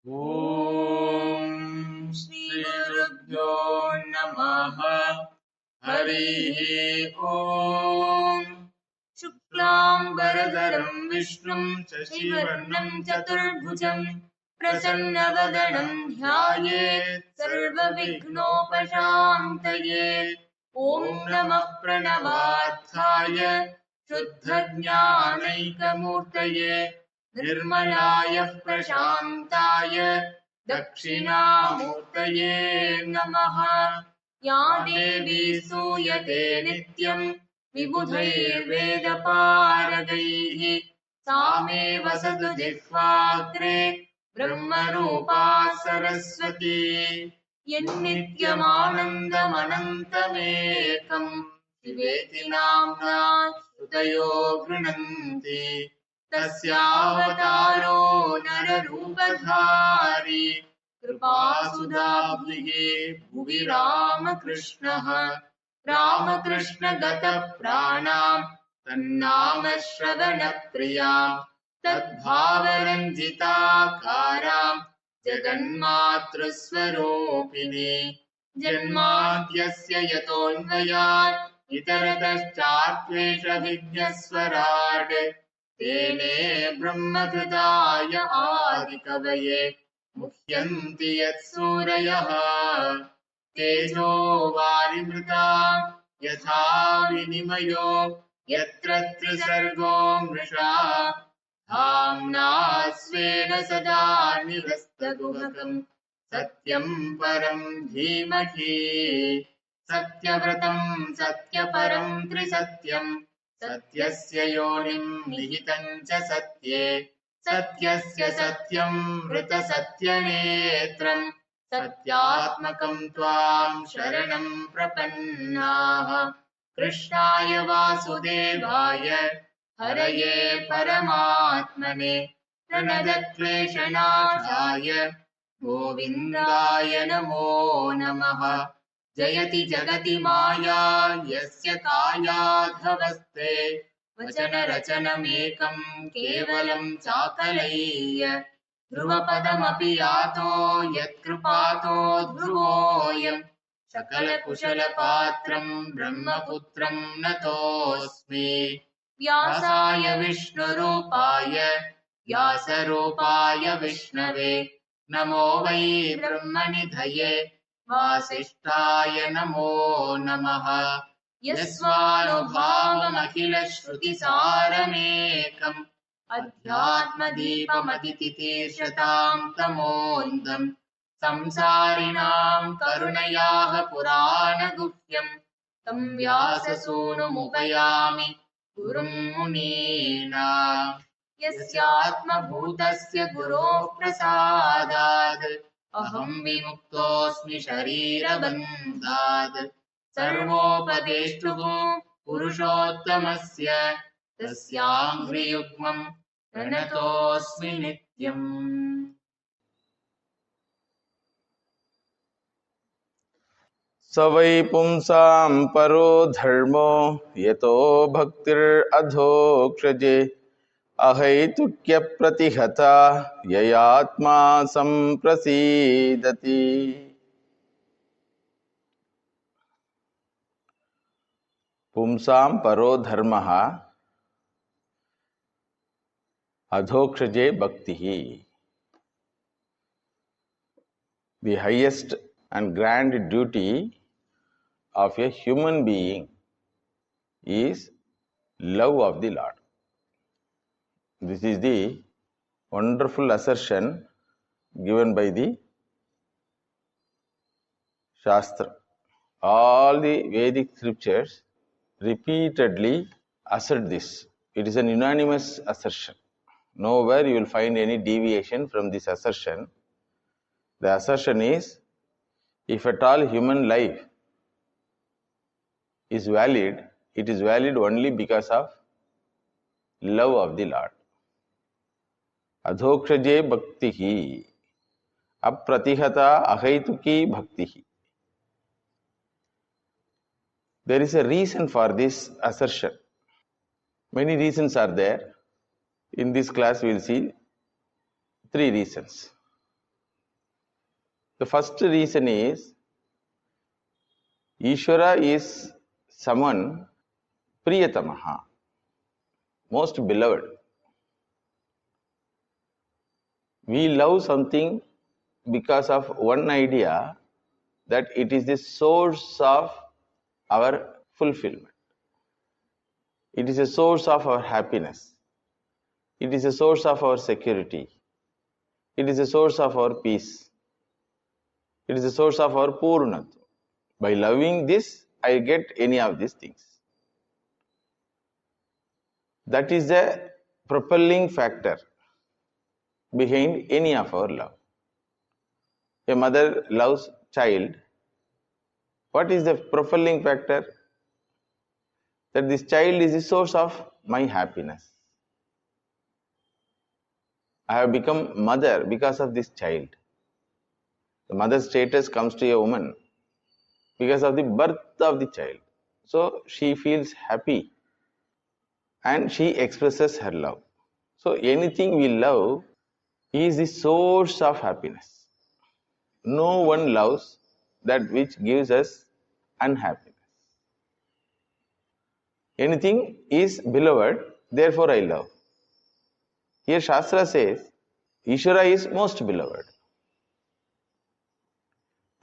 Om Shri Gurubhyo Namaha. Harihi Om. Shuklam Varadaram Vishnum Shashivarnam Chaturbhujam Prasannavadanam Dhyayet Sarva Vignopashantaye. Om Namah Pranavathaya Shuddha Jnanaikamurtaye Nirmalayah Prashantaya Dakshinamurtaye Namaha. Ya Devi Suyate Nityam Vibhudhairvedaparagaihi Same Vasatu Jihvagre Brahmarupa Saraswati Yennityamanandamanantamekam Shiveti Namna Sutayo Grananti Tasyavataro Nararupadhari Kripasudabhige Bhuvi Ramakrishnaha Ramakrishna Gata Pranam Tannama Shravana Priyam Tadbhavaranjita Karam Jaganmatru Swarupini Janmadyasya Yatonvayat Itarataschatvesha Vidyaswarad Tene Brahmakritaya Adikavaye Muhyanti Yatsurayah Tejo Varimrita Yatha Vinimayo Yatra Trisargo Mrisha Dhamna Svena Sada Nivastaguvakam Satyam Param Dhimahi Satyavratam Satyaparam Trisatyam Satyasya Yonim Nihitam Cha Satye Satyasya Satyam Vrita Satyanetram Satyatmakam Tvam Sharanam Prapannaha Krishnaya Vasudevaya Haraye Paramatmane Pranadakleshanashaya Govindaya Namo Namaha Jayati Jagati Maya Yasya Kayadhavaste Vachana Rachanamekam Kevalam Chakalaya Dhruvapadamapi Yato Yatkrupato Dhruvoyam Sakala Kushala Patram Brahmaputram Natosmi Vyasaya Vishnurupaya Vyasarupaya Vishnave Namo Vai Brahmanidhaye Vasishtaya Namo Namaha Yasvanubhavamakhilashrutisaaramekam Adhyatmadipamaditirshatam tamondam Samsarinam karunayaha purana guhyam Tam Vyasasunumupayami Gurum Munina Yasyatma Bhutasya Guro Prasadad Aham Vimuktoasmi Sharira Bandhad Sarvopadeshtuhu Purushottamasya Tasyam Hriyukmam Pranatosmi Nityam. Savai pumsam paro dharmo yato bhaktir adhokshaje ahaitukya pratihata yayatma samprasidati. Pumsam paro dharmaha adhokshaje bhaktihi. The highest and grand duty of a human being is love of the Lord. This is the wonderful assertion given by the Shastra. All the Vedic scriptures repeatedly assert this. It is an unanimous assertion. Nowhere you will find any deviation from this assertion. The assertion is, if at all human life is valid, it is valid only because of love of the Lord. Adhokshaje bhaktihi apratihata ahaituki bhaktihi. There is a reason for this assertion. Many reasons are there. In this class we will see 3 reasons. The first reason is Ishvara is someone Priyatamaha, most beloved. We love something because of one idea that it is the source of our fulfillment. It is a source of our happiness. It is a source of our security. It is a source of our peace. It is a source of our purnatva. By loving this, I get any of these things. That is the propelling factor behind any of our love. A mother loves child. What is the propelling factor? That this child is the source of my happiness. I have become mother because of this child. The mother's status comes to a woman because of the birth of the child. So she feels happy and she expresses her love. So anything we love is the source of happiness. No one loves that which gives us unhappiness. Anything is beloved, therefore I love. Here Shastra says, Ishvara is most beloved.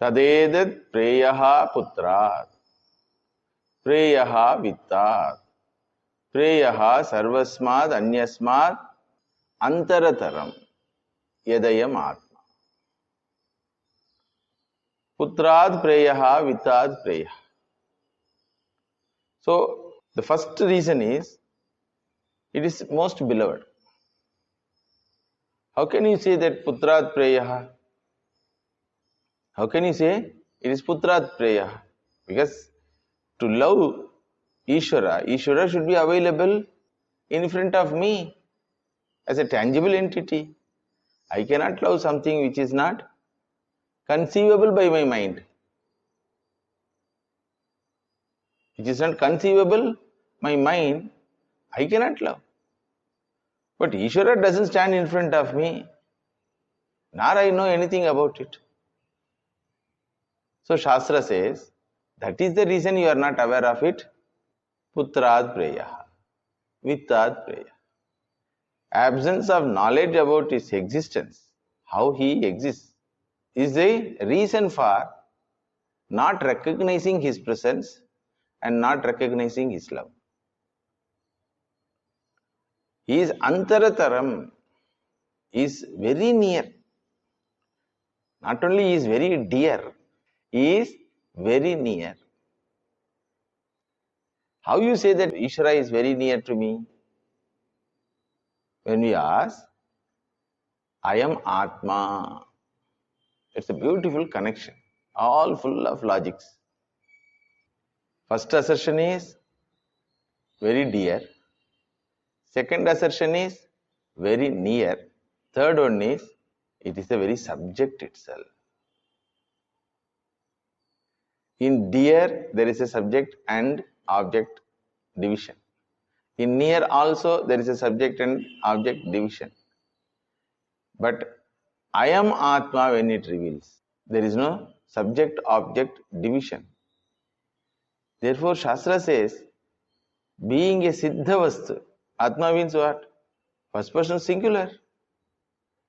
Tadedat preyaha putrat, preyaha vittat, preyaha sarvasmad anyasmad antarataram yadayam atma. Putrat preyaha vittat preyaha. So the first reason is it is most beloved. How can you say that putrat preyaha? How can you say it is putrat preyaha? Because to love Ishvara, Ishvara should be available in front of me as a tangible entity. I cannot love something which is not conceivable by my mind. Which is not conceivable, my mind, I cannot love. But Ishvara doesn't stand in front of me, nor I know anything about it. So Shastra says, that is the reason you are not aware of it. Putrad preyaha, vittad preyaha. Absence of knowledge about his existence, how he exists, is a reason for not recognizing his presence and not recognizing his love. He is antarataram, is very near. Not only he is very dear, he is very near. How you say that Ishvara is very near to me? When we ask, I am Atma. It's a beautiful connection, all full of logics. First assertion is very dear. Second assertion is very near. Third one is it is the very subject itself. In dear, there is a subject and object division. In near also, there is a subject and object division. But I am Atma when it reveals. There is no subject-object division. Therefore, Shastra says, being a Siddha Vastu, Atma means what? First person singular.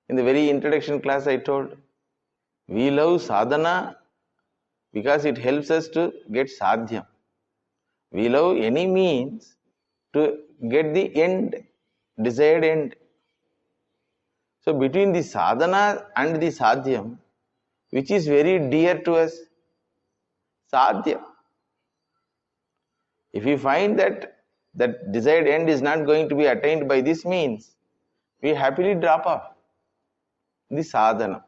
In the very introduction class I told, we love sadhana because it helps us to get sadhyam. We love any means to get the end, desired end. So between the sadhana and the sadhyam, which is very dear to us? Sadhyam. If we find that that desired end is not going to be attained by this means, we happily drop off the sadhana.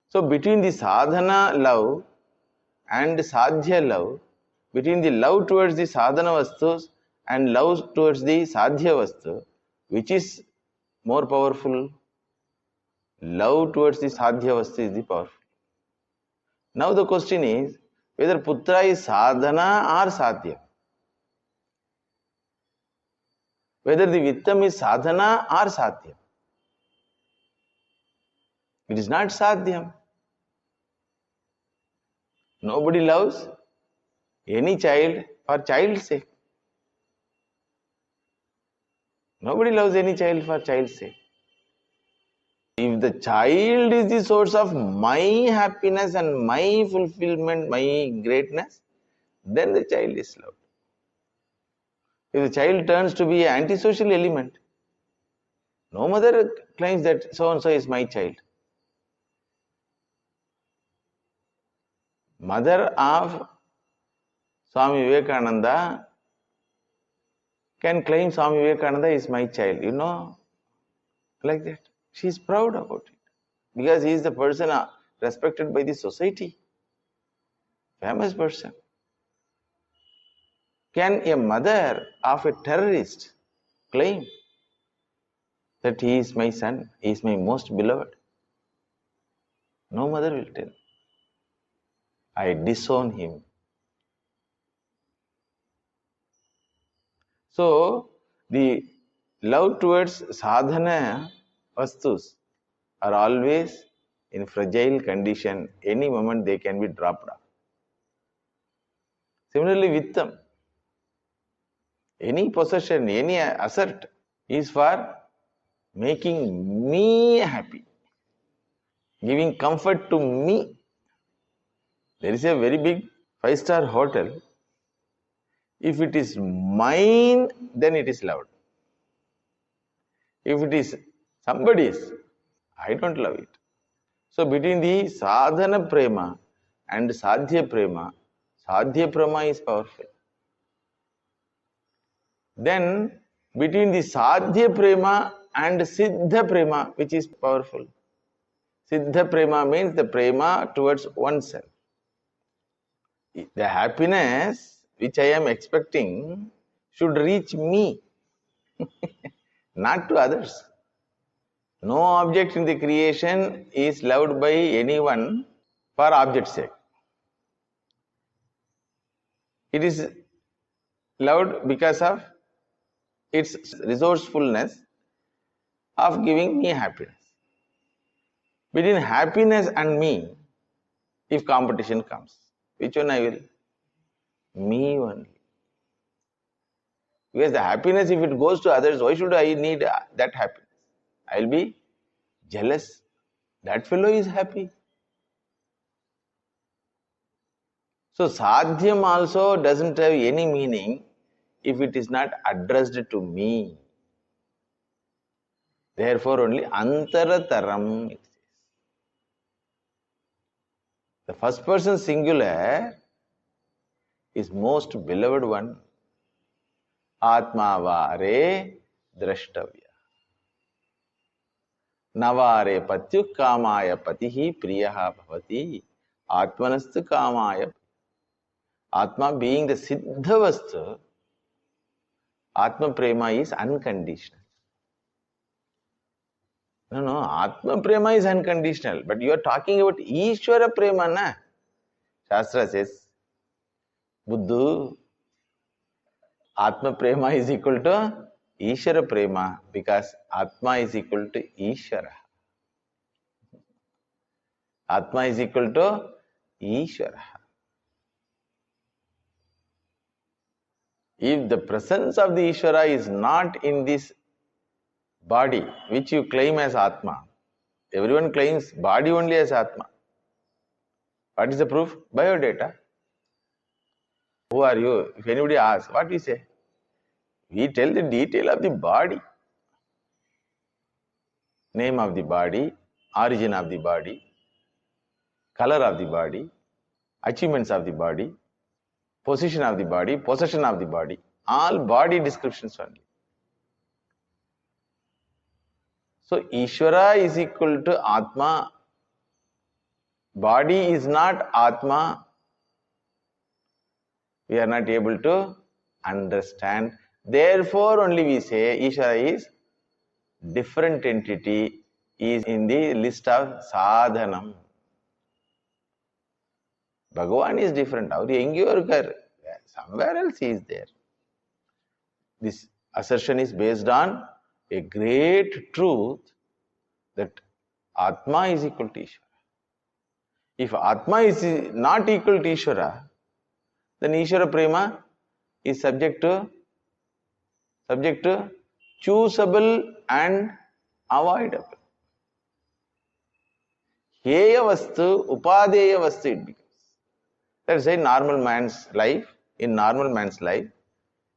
So between the sadhana love and sadhya love, between the love towards the sadhana vastus and love towards the sadhya vastu, which is more powerful? Love towards the sadhya vastu is the powerful. Now the question is whether putra is sadhana or sadhya. Whether the vittam is sadhana or sadhya. It is not sadhyam. Nobody loves any child for child's sake. Nobody loves any child for child's sake. If the child is the source of my happiness and my fulfillment, my greatness, then the child is loved. If the child turns to be an antisocial element, no mother claims that so-and-so is my child. Mother of Swami Vivekananda can claim Swami Vivekananda is my child, like that. She is proud about it because he is the person respected by the society, famous person. Can a mother of a terrorist claim that he is my son, he is my most beloved? No mother will tell. I disown him. So, the love towards sadhana vastus are always in fragile condition. Any moment they can be dropped off. Similarly, with them, any possession, any asset is for making me happy, giving comfort to me. There is a very big 5-star hotel. If it is mine, then it is loved. If it is somebody's, I don't love it. So between the sadhana prema and sadhya prema is powerful. Then between the sadhya prema and siddha prema, which is powerful. Siddha prema means the prema towards oneself. The happiness which I am expecting should reach me, not to others. No object in the creation is loved by anyone for object's sake. It is loved because of its resourcefulness of giving me happiness. Between happiness and me, if competition comes, which one I will? Me only. Because the happiness, if it goes to others, why should I need that happiness? I will be jealous. That fellow is happy. So sadhyam also doesn't have any meaning if it is not addressed to me. Therefore only antarataram it says. The first person singular is most beloved one. Atmavare drashtavya. Navare patyuk kamaya patihi priyaha bhavati. Atmanastu kamaya. Atma being the siddha vastu, Atma prema is unconditional. No, Atma prema is unconditional. But you are talking about Ishvara prema, na? Shastra says, Buddhu, Atma prema is equal to Ishvara prema because Atma is equal to Ishvara. Atma is equal to Ishvara. If the presence of the Ishvara is not in this body, which you claim as Atma, everyone claims body only as Atma. What is the proof? Biodata. Who are you? If anybody asks, what we say? We tell the detail of the body. Name of the body, origin of the body, color of the body, achievements of the body, position of the body, possession of the body. All body descriptions only. So, Ishvara is equal to Atma. Body is not Atma. We are not able to understand. Therefore, only we say Ishvara is different entity, is in the list of sadhanam. Bhagavan is different. Somewhere else he is there. This assertion is based on a great truth that Atma is equal to Ishvara. If Atma is not equal to Ishvara, then Ishvara Prema is subject to choosable and avoidable. Heya Vastu, Upadeya Vastu it becomes. Let's say normal man's life, in normal man's life,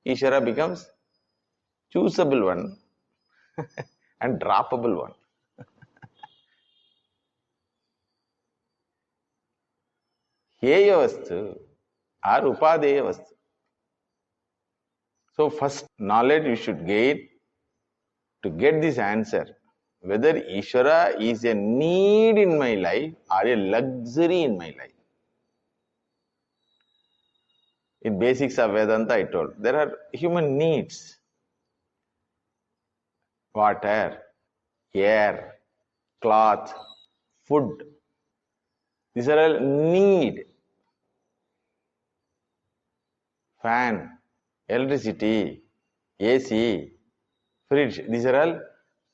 Ishvara becomes choosable one and droppable one. Heya Vastu or Upadeya Vastu. So first knowledge you should gain to get this answer. Whether Ishvara is a need in my life or a luxury in my life. In basics of Vedanta, I told, there are human needs. Water, air, cloth, food. These are all need. Fan, electricity, AC, fridge. These are all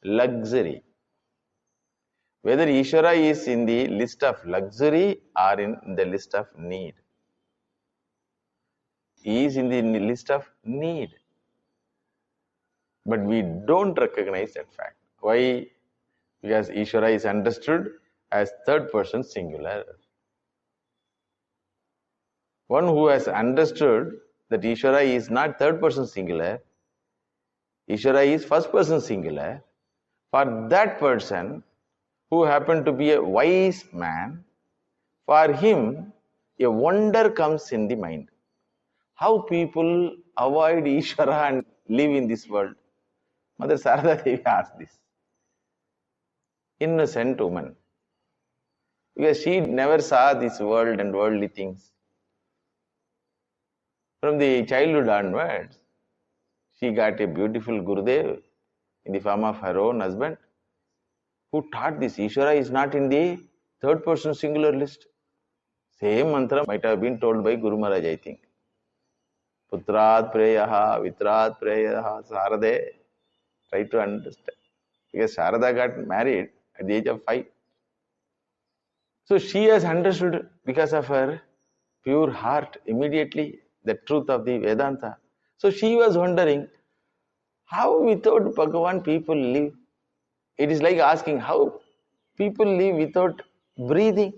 luxury. Whether Ishvara is in the list of luxury or in the list of need. He is in the list of need. But we don't recognize that fact. Why? Because Ishvara is understood as third person singular. One who has understood that Ishvara is not third person singular, Ishvara is first person singular, for that person who happened to be a wise man, for him a wonder comes in the mind. How people avoid Ishvara and live in this world? Mother Sarada Devi asked this. Innocent woman. Because she never saw this world and worldly things. From the childhood onwards, she got a beautiful Gurudev in the form of her own husband who taught this. Ishvara is not in the third person singular list. Same mantra might have been told by Guru Maharaj, I think. Putrat Preyaha, Vitrat Preyaha, Sarade. Try to understand. Because Sarada got married at the age of 5. So she has understood because of her pure heart immediately the truth of the Vedanta. So she was wondering how without Bhagavan people live. It is like asking how people live without breathing.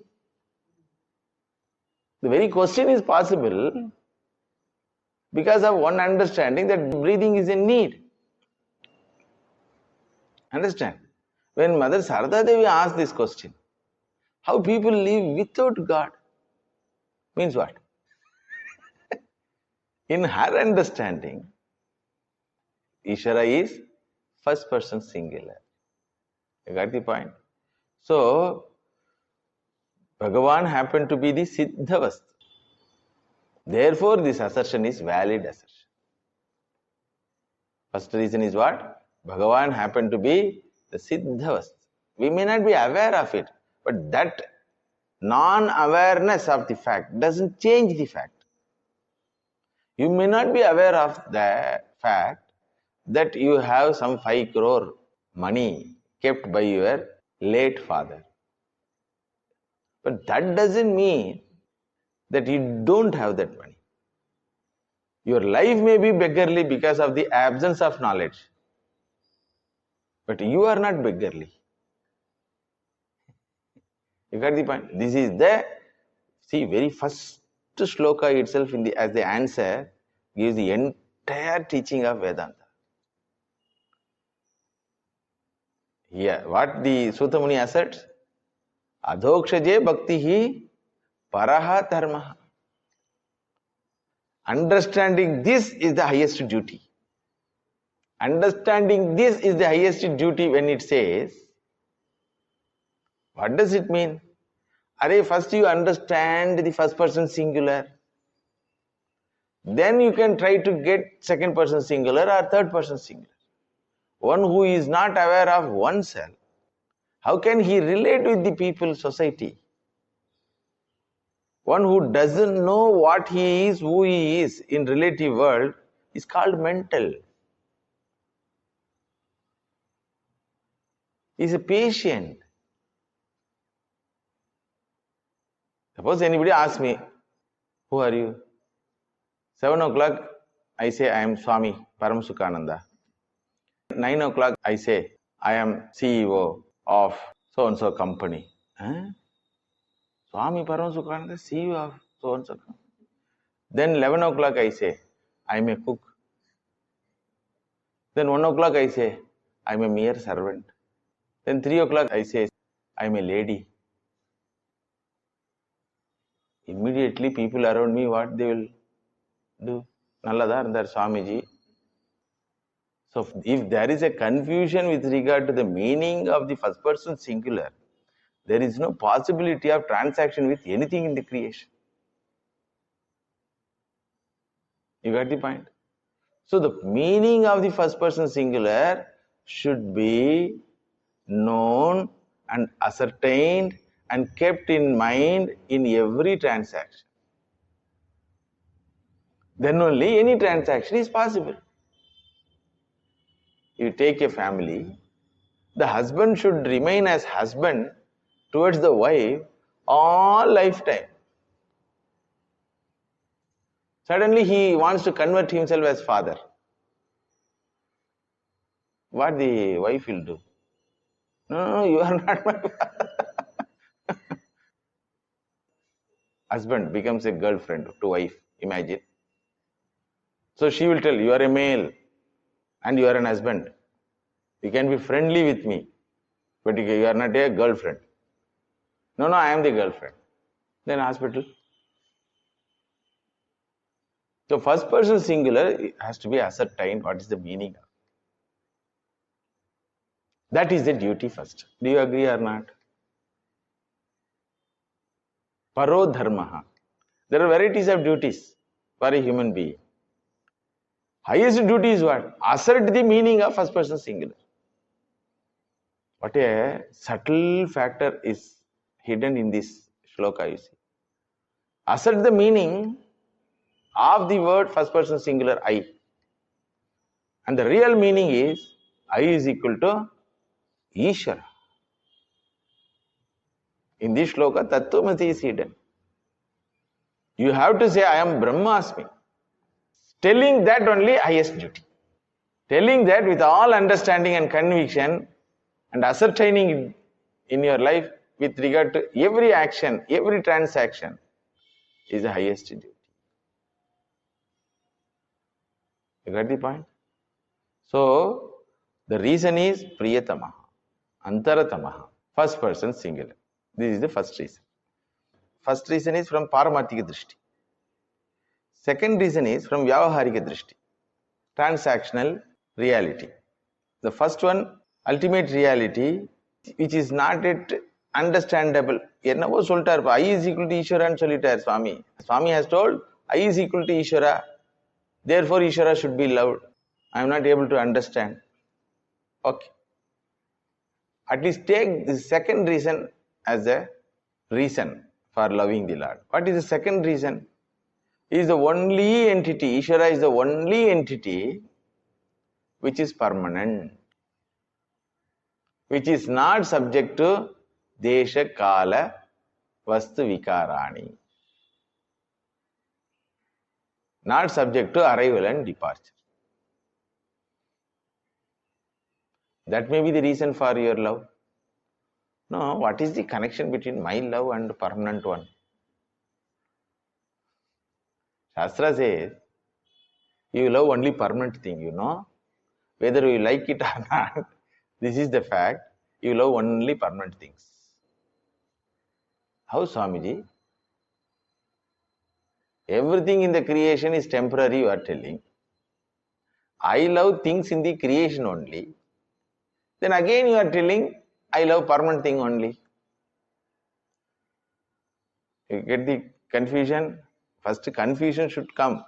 The very question is possible because of one understanding that breathing is a need. Understand? When Mother Sarada Devi asked this question, how people live without God, means what? In her understanding, Ishvara is first person singular. You got the point? So, Bhagavan happened to be the Siddha Vastu. Therefore, this assertion is valid assertion. First reason is what? Bhagavan happened to be the Siddha Vastu. We may not be aware of it, but that non-awareness of the fact doesn't change the fact. You may not be aware of the fact that you have some 5 crore money kept by your late father. But that doesn't mean that you don't have that money. Your life may be beggarly because of the absence of knowledge. But you are not beggarly. You got the point? This is the, very first shloka itself as the answer gives the entire teaching of Vedanta. Here, what the Sutta Muni asserts? Adhokshaje bhakti hi paraha dharmaha. Understanding this is the highest duty. Understanding this is the highest duty when it says, what does it mean? First you understand the first person singular. Then you can try to get second person singular or third person singular. One who is not aware of oneself, how can he relate with the people, society? One who doesn't know what he is, who he is in relative world is called mental. He is a patient. Suppose anybody asks me, who are you? 7 o'clock, I say, I am Swami Paramasukhananda. 9 o'clock, I say, I am CEO of so-and-so company. Huh? Swami Paramasukhananda, CEO of so-and-so company. Then 11 o'clock, I say, I am a cook. Then 1 o'clock, I say, I am a mere servant. Then 3 o'clock, I say, I am a lady. Immediately, people around me, what they will do? Nalladar, that Swamiji. So, if there is a confusion with regard to the meaning of the first person singular, there is no possibility of transaction with anything in the creation. You got the point? So, the meaning of the first person singular should be known and ascertained and kept in mind in every transaction. Then only any transaction is possible. You take a family, the husband should remain as husband towards the wife all lifetime. Suddenly he wants to convert himself as father. What the wife will do? No, you are not my father. Husband becomes a girlfriend to wife, imagine. So she will tell, you are a male and you are an husband. You can be friendly with me, but you are not a girlfriend. No, I am the girlfriend. Then hospital. So first person singular has to be ascertained what is the meaning. That is the duty first. Do you agree or not? Paro dharmaha. There are varieties of duties for a human being. Highest duty is what? Assert the meaning of first person singular. What a subtle factor is hidden in this shloka, you see. Assert the meaning of the word first person singular I. And the real meaning is I is equal to Ishvara. In this shloka, Tattvamasi is hidden. You have to say I am Brahmasmi. Telling that only highest duty. Telling that with all understanding and conviction and ascertaining it in your life with regard to every action, every transaction is the highest duty. You got the point? So, the reason is Priyatamaha, Antaratamaha, first person singular. This is the first reason. First reason is from Paramarthika Drishti. Second reason is from Vyavaharika Drishti, transactional reality. The first one, ultimate reality, which is not yet understandable. என்னவோ சொல்லிட்டார், I is equal to Ishvara சொல்லிட்டார் Swami. Swami has told, I is equal to Ishvara. Therefore, Ishvara should be loved. I am not able to understand. Okay. At least take the second reason as a reason for loving the Lord. What is the second reason? He is the only entity, Ishvara is the only entity which is permanent, which is not subject to Desha, Kala, Vastu, Vikarani. Not subject to arrival and departure. That may be the reason for your love. No, what is the connection between my love and the permanent one? Shastra says, you love only permanent thing, you know. Whether you like it or not, this is the fact. You love only permanent things. How, Swamiji? Everything in the creation is temporary, you are telling. I love things in the creation only. Then again you are telling, I love permanent thing only. You get the confusion? First confusion should come.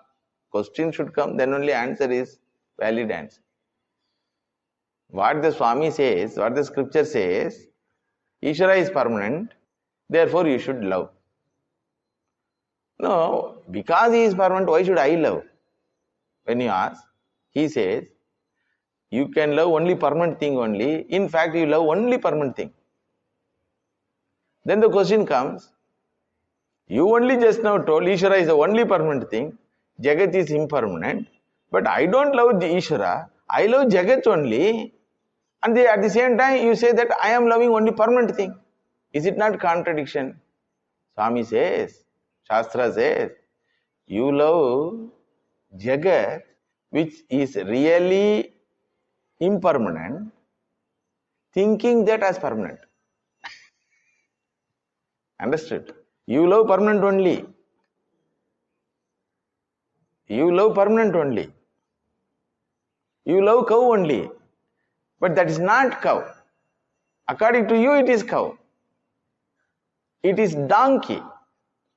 Question should come, then only answer is valid answer. What the Swami says, what the scripture says, Ishvara is permanent, therefore you should love. No, because he is permanent, why should I love? When you ask, he says, you can love only permanent thing only. In fact, you love only permanent thing. Then the question comes, You only just now told Ishvara is the only permanent thing, Jagat is impermanent, but I don't love the Ishvara, I love Jagat only, and at the same time you say that I am loving only permanent thing. Is it not contradiction? Swami says, Shastra says, you love Jagat, which is really impermanent, thinking that as permanent. Understood? You love permanent only. You love permanent only. You love cow only. But that is not cow. According to you, it is cow. It is donkey.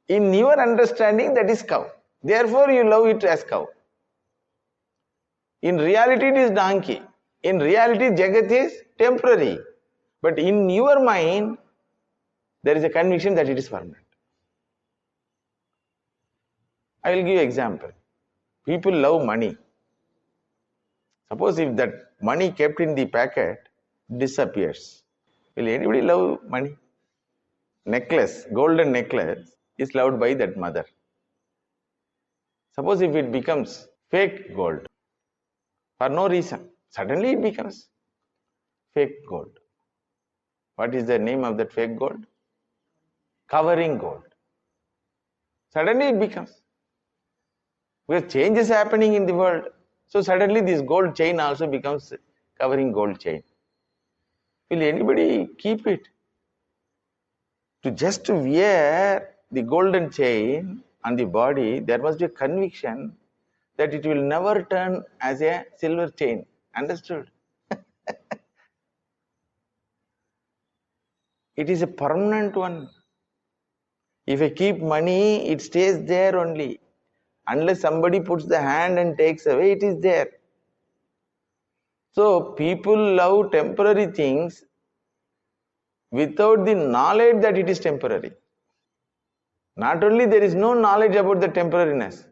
In your understanding, that is cow. Therefore, you love it as cow. In reality, it is donkey. In reality, Jagat is temporary. But in your mind, there is a conviction that it is permanent. I will give you an example. People love money. Suppose if that money kept in the packet disappears, will anybody love money? Necklace, golden necklace is loved by that mother. Suppose if it becomes fake gold for no reason, suddenly it becomes fake gold. What is the name of that fake gold? Covering gold. Suddenly it becomes. Because change is happening in the world. So suddenly this gold chain also becomes covering gold chain. Will anybody keep it? To just wear the golden chain on the body, there must be a conviction that it will never turn as a silver chain. Understood? It is a permanent one. If I keep money, it stays there only. Unless somebody puts the hand and takes away, it is there. So people love temporary things without the knowledge that it is temporary. Not only there is no knowledge about the temporariness,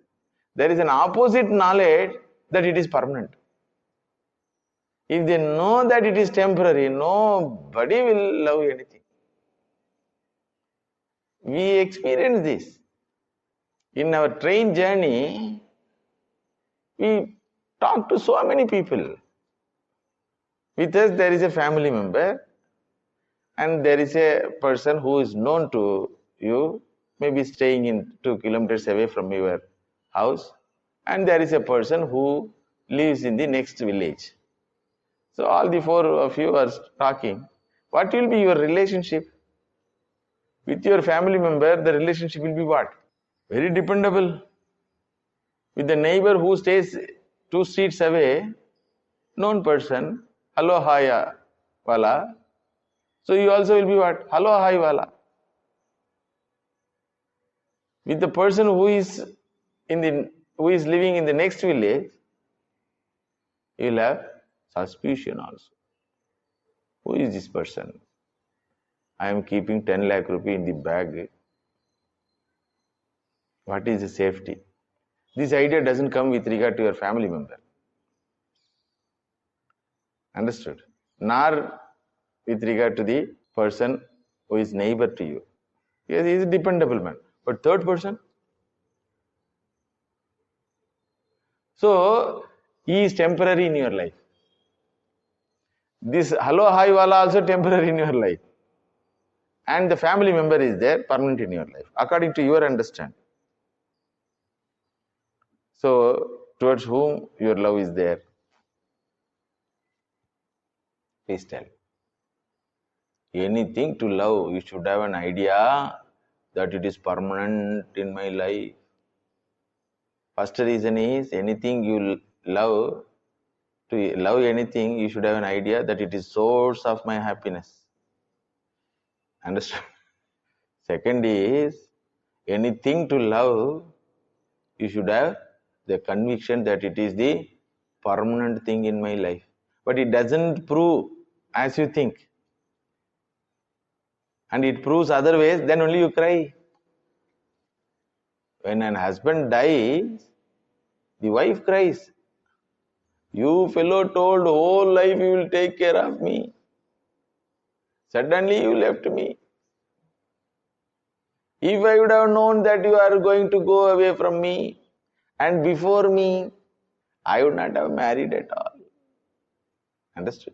there is an opposite knowledge that it is permanent. If they know that it is temporary, nobody will love anything. We experience this. In our train journey, we talk to so many people. With us, there is a family member, and there is a person who is known to you, maybe staying in 2 kilometers away from your house, and there is a person who lives in the next village. So all the four of you are talking. What will be your relationship? With your family member, the relationship will be what? Very dependable. With the neighbor who stays 2 streets away, known person, hello, hi, wala. So you also will be what? Hello, hi, wala. With the person who is living in the next village, you will have suspicion also. Who is this person? I am keeping 10 lakh rupee in the bag. What is the safety? This idea doesn't come with regard to your family member. Understood? Nor with regard to the person who is neighbor to you. Yes, he is a dependable man. But third person? So, he is temporary in your life. This hello, hi, wala also temporary in your life. And the family member is there, permanent in your life, according to your understanding. So, towards whom your love is there? Please tell. Anything to love, you should have an idea that it is permanent in my life. First reason is, anything you love, to love anything, you should have an idea that it is source of my happiness. Understand? Second is, anything to love, you should have the conviction that it is the permanent thing in my life. But it doesn't prove as you think. And it proves other ways, then only you cry. When an husband dies, the wife cries. You fellow told whole life you will take care of me. Suddenly you left me. If I would have known that you are going to go away from me and before me, I would not have married at all. Understood?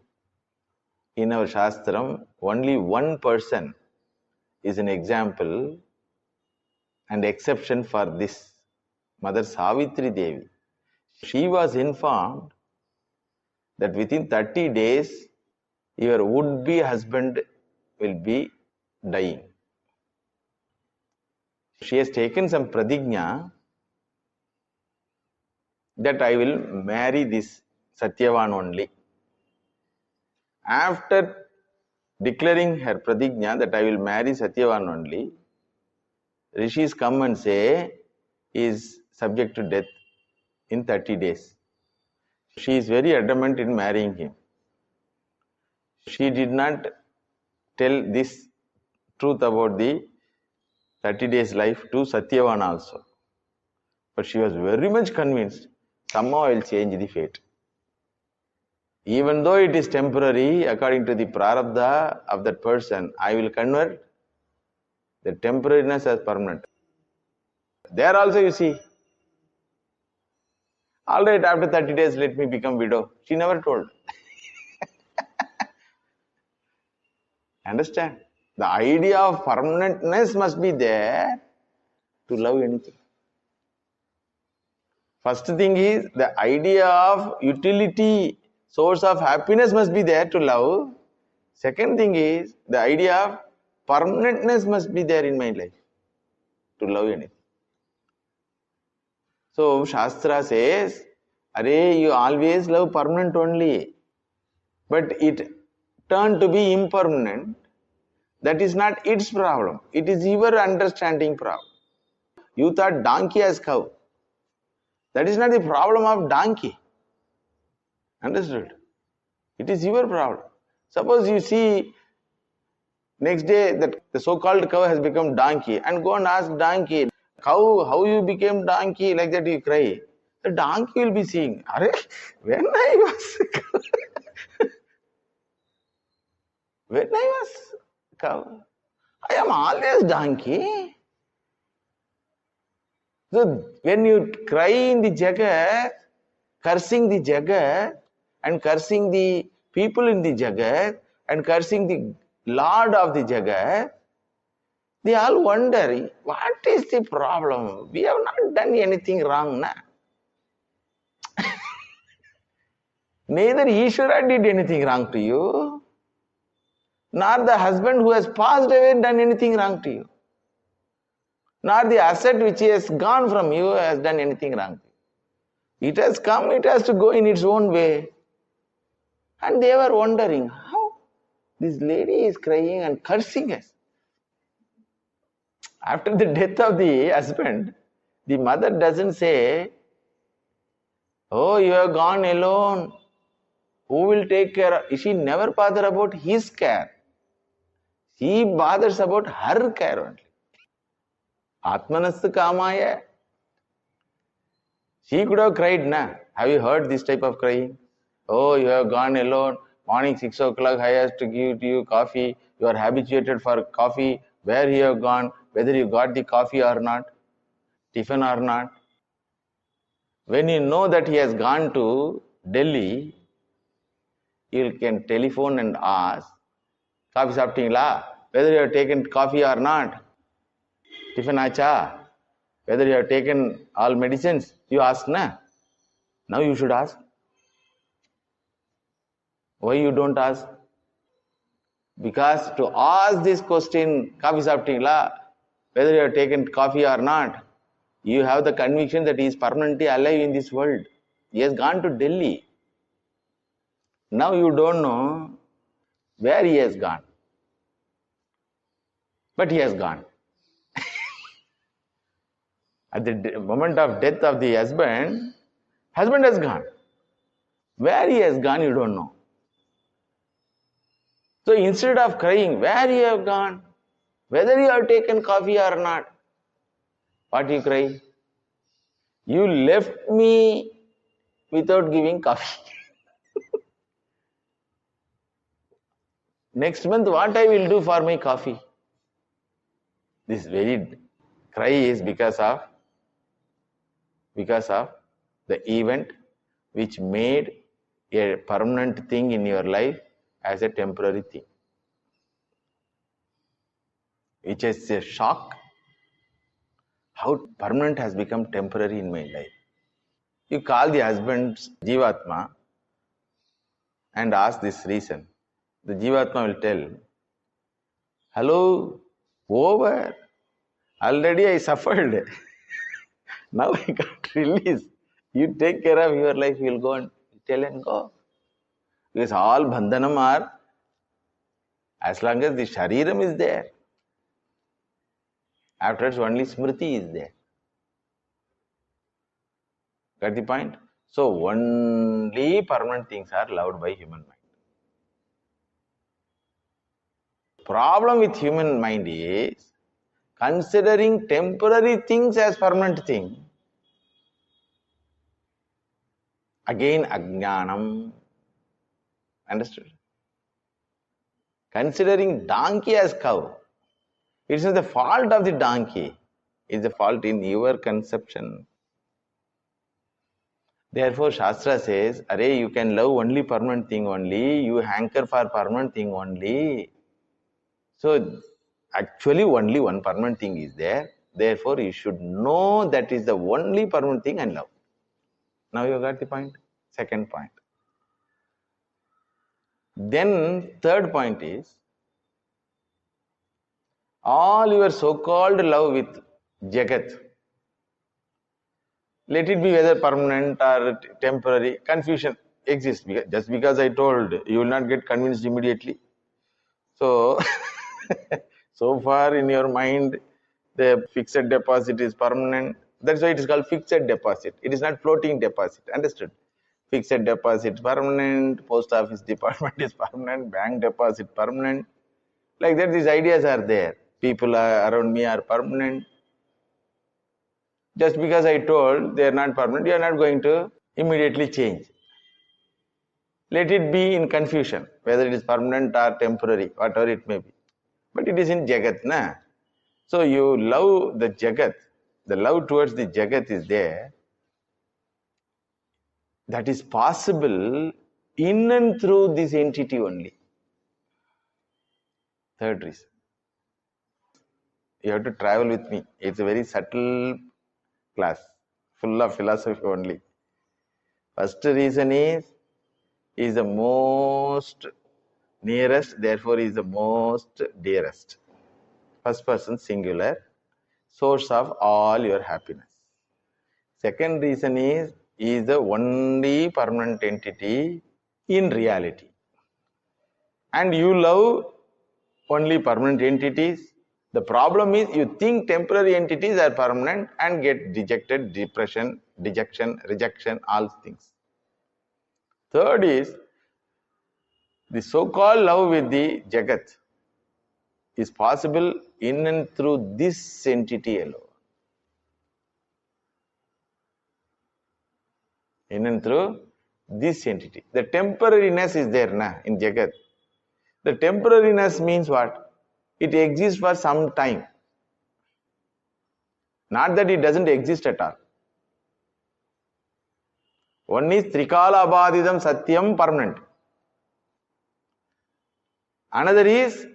In our Shastram, only one person is an example and exception for this. Mother Savitri Devi. She was informed that within 30 days, your would-be husband will be dying. She has taken some pradigna that I will marry this Satyavan only. After declaring her pradigna that I will marry Satyavan only, rishis come and say he is subject to death in 30 days. She is very adamant in marrying him. She did not tell this truth about the 30 days life to Satyavan also. But she was very much convinced, somehow I will change the fate. Even though it is temporary, according to the prarabdha of that person, I will convert the temporariness as permanent. There also you see, all right, after 30 days, let me become widow. She never told. Understand? The idea of permanentness must be there to love anything. First thing is, the idea of utility, source of happiness must be there to love. Second thing is, the idea of permanentness must be there in my life to love anything. So, Shastra says, Arey, you always love permanent only. But it turned to be impermanent. That is not its problem. It is your understanding problem. You thought donkey as cow. That is not the problem of donkey. Understood? It is your problem. Suppose you see next day that the so-called cow has become donkey and go and ask donkey, cow, how you became donkey? Like that you cry. The donkey will be saying, when I was when I was cow, I am always donkey. So when you cry in the Jagat, cursing the Jagat and cursing the people in the Jagat and cursing the Lord of the Jagat, they all wonder, what is the problem? We have not done anything wrong. Na? Neither Ishvara did anything wrong to you, nor the husband who has passed away done anything wrong to you, nor the asset which has gone from you has done anything wrong to you. It has come, it has to go in its own way. And they were wondering, how this lady is crying and cursing us. After the death of the husband, the mother doesn't say, oh, you have gone alone. Who will take care? She never bothers about his care. She bothers about her care only. Atmanastu kamaya. She could have cried, na? Have you heard this type of crying? Oh, you have gone alone. Morning 6 o'clock, I have to give to you coffee. You are habituated for coffee. Where you have gone, whether you got the coffee or not, tiffin or not. When you know that he has gone to Delhi, you can telephone and ask, coffee saptingla, whether you have taken coffee or not, tiffin acha, whether you have taken all medicines, you ask, na? Now you should ask. Why you don't ask? Because to ask this question, coffee saptingla, whether you have taken coffee or not, you have the conviction that he is permanently alive in this world. He has gone to Delhi. Now you don't know where he has gone. But he has gone. At the moment of death of the husband has gone. Where he has gone, you don't know. So instead of crying, where you have gone, whether you have taken coffee or not, what you cry? You left me without giving coffee. Next month, what I will do for my coffee? This is very Cry is because of the event which made a permanent thing in your life as a temporary thing, which is a shock. How permanent has become temporary in my life. You call the husband's Jivatma and ask this reason. The Jivatma will tell, hello, over. Already I suffered. Now I got release. You take care of your life, you will go and tell and go. Because all bandhanam are, as long as the shariram is there. Afterwards, only smriti is there. Got the point? So, only permanent things are loved by human mind. Problem with human mind is considering temporary things as permanent thing. Again, ajnanam. Understood? Considering donkey as cow. It's not the fault of the donkey. It's the fault in your conception. Therefore, Shastra says, Arey, you can love only permanent thing only. You hanker for permanent thing only. So, actually only one permanent thing is there. Therefore, you should know that is the only permanent thing and love. Now you got the point? Second point. Then, third point is, all your so-called love with Jagat, let it be whether permanent or temporary, confusion exists. Just because I told, you will not get convinced immediately. So, so far in your mind, the fixed deposit is permanent. That's why it is called fixed deposit. It is not floating deposit. Understood? Fixed deposit permanent, post office department is permanent, bank deposit permanent. Like that, these ideas are there. People around me are permanent. Just because I told they are not permanent, you are not going to immediately change. Let it be in confusion, whether it is permanent or temporary, whatever it may be. But it is in Jagat, na? So you love the Jagat, the love towards the Jagat is there. That is possible in and through this entity only. Third reason. You have to travel with me. It's a very subtle class, full of philosophy only. First reason is the most nearest, therefore is the most dearest. First person singular, source of all your happiness. Second reason is the only permanent entity in reality. And you love only permanent entities. The problem is you think temporary entities are permanent and get dejected, depression, dejection, rejection, all things. Third is the so-called love with the Jagat is possible in and through this entity alone. In and through this entity. The temporariness is there na, in Jagat. The temporariness means what? It exists for some time. Not that it doesn't exist at all. One is Trikala Abhadidam Satyam, permanent. Another is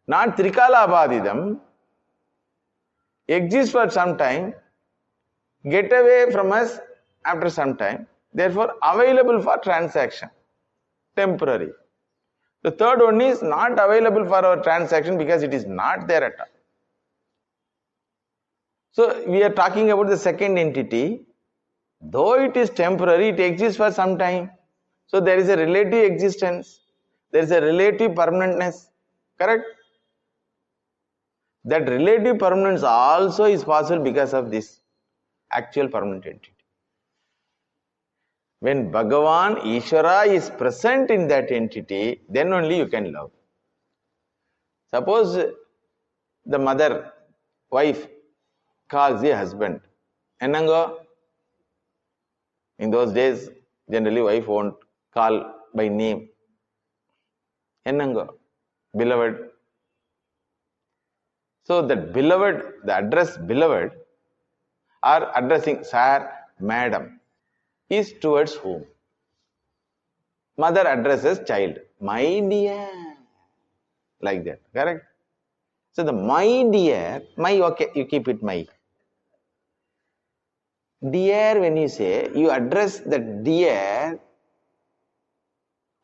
not Trikala Abhadidam, exists for some time, get away from us after some time, therefore available for transaction, temporary. The third one is not available for our transaction because it is not there at all. So we are talking about the second entity. Though it is temporary, it exists for some time. So there is a relative existence. There is a relative permanentness. Correct? That relative permanence also is possible because of this actual permanent entity. When Bhagavan, Ishvara is present in that entity, then only you can love. Suppose the mother, wife, calls the husband. Ennango? In those days, generally wife won't call by name. Ennango? Beloved. So that beloved, the address beloved or addressing sir, madam is towards whom? Mother addresses child, my dear, like that, correct? So the my dear, my, okay, you keep it my. Dear, when you say, you address the dear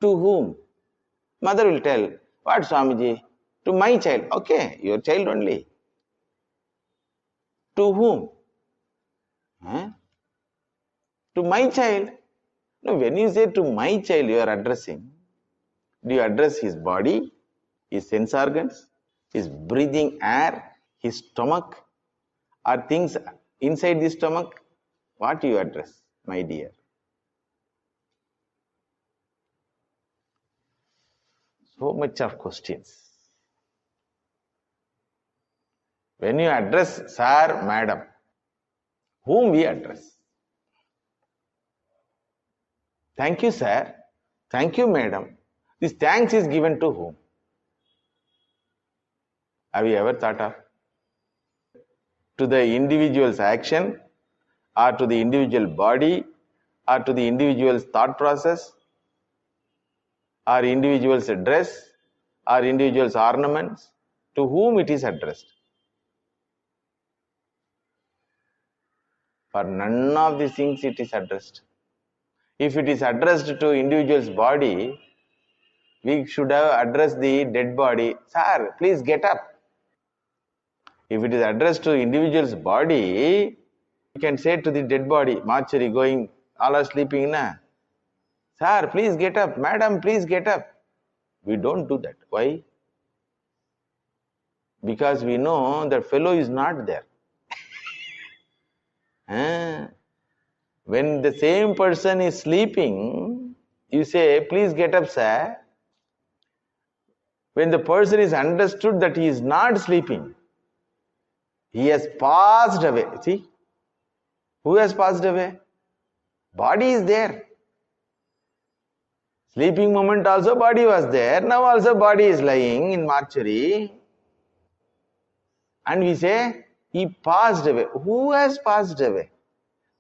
to whom? Mother will tell, what Swamiji? To my child. Okay, your child only. To whom? Huh? To my child. No, when you say to my child, you are addressing. Do you address his body, his sense organs, his breathing air, his stomach, or things inside the stomach? What do you address, my dear? So much of questions. When you address sir, madam, whom we address? Thank you, sir. Thank you, madam. This thanks is given to whom? Have you ever thought of? To the individual's action, or to the individual body, or to the individual's thought process, or individual's dress, or individual's ornaments? To whom it is addressed? For none of these things it is addressed. If it is addressed to individual's body, we should have addressed the dead body. Sir, please get up. If it is addressed to individual's body, you can say to the dead body, mortuary going, all are sleeping na. Sir, please get up. Madam, please get up. We don't do that. Why? Because we know that fellow is not there. When the same person is sleeping, you say, please get up, sir. When the person is understood that he is not sleeping, he has passed away. See? Who has passed away? Body is there. Sleeping moment also body was there. Now also body is lying in mortuary. And we say, he passed away. Who has passed away?